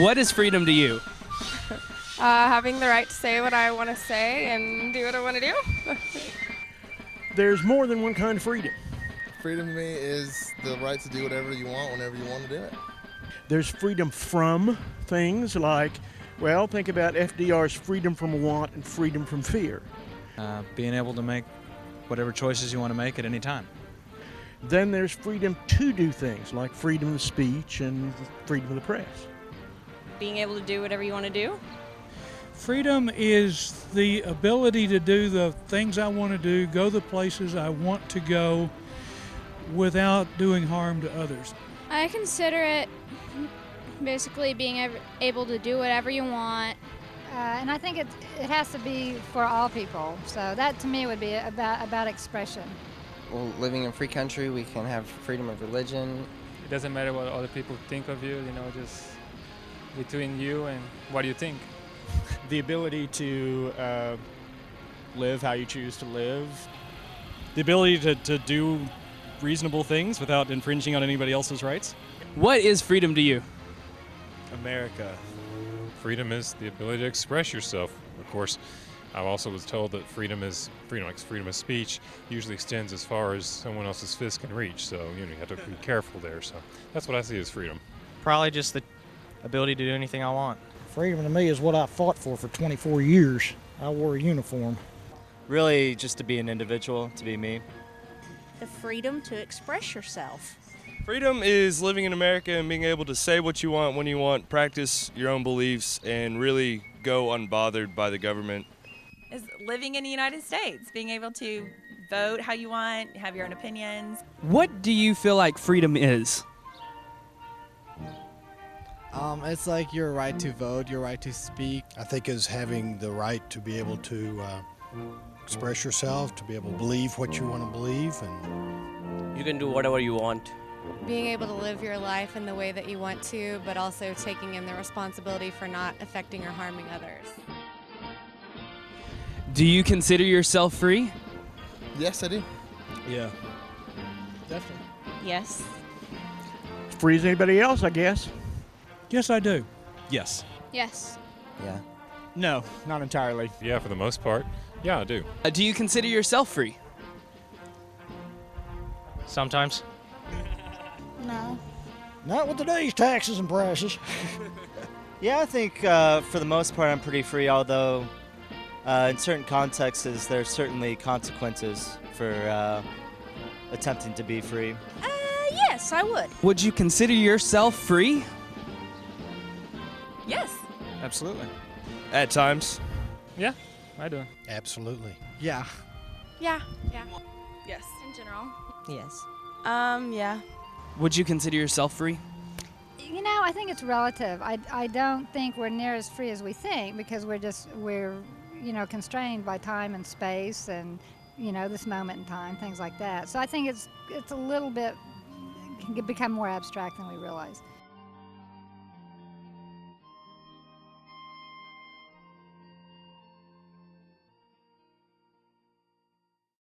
What is freedom to you? Having the right to say what I want to say and do what I want to do. There's more than one kind of freedom. Freedom to me is the right to do whatever you want whenever you want to do it. There's freedom from things like, well, think about FDR's freedom from want and freedom from fear. Being able to make whatever choices you want to make at any time. Then there's freedom to do things like freedom of speech and freedom of the press. Being able to do whatever you want to do. Freedom is the ability to do the things I want to do, go the places I want to go without doing harm to others. I consider it basically being able to do whatever you want. And I think it has to be for all people. So that to me would be about expression. Well, living in a free country, we can have freedom of religion. It doesn't matter what other people think of you, just between you and what you think. The ability to live how you choose to live. The ability to do reasonable things without infringing on anybody else's rights. What is freedom to you? America. Freedom is the ability to express yourself. Of course, I also was told that freedom of speech usually extends as far as someone else's fist can reach. So you have to be careful there. So that's what I see as freedom. Probably just the ability to do anything I want. Freedom to me is what I fought for 24 years. I wore a uniform. Really, just to be an individual, to be me. The freedom to express yourself. Freedom is living in America and being able to say what you want when you want, practice your own beliefs, and really go unbothered by the government. Is living in the United States, being able to vote how you want, have your own opinions. What do you feel like freedom is? It's like your right to vote, your right to speak. I think is having the right to be able to express yourself, to be able to believe what you want to believe. And you can do whatever you want. Being able to live your life in the way that you want to, but also taking in the responsibility for not affecting or harming others. Do you consider yourself free? Yes, I do. Yeah. Definitely. Yes. As free as anybody else, I guess. Yes, I do. Yes. Yes. Yeah. No, not entirely. Yeah, for the most part. Yeah, I do. Do you consider yourself free? Sometimes. No. Not with today's taxes and prices. Yeah, I think for the most part I'm pretty free, although in certain contexts there's certainly consequences for attempting to be free. Yes, I would. Would you consider yourself free? Yes. Absolutely. At times. Yeah, I do. absolutely. Yeah. Yeah. Yes. In general. Yes. Yeah. Would you consider yourself free? You know, I think it's relative. I don't think we're near as free as we think because we're constrained by time and space and this moment in time, things like that. So I think it's a little bit can become more abstract than we realize.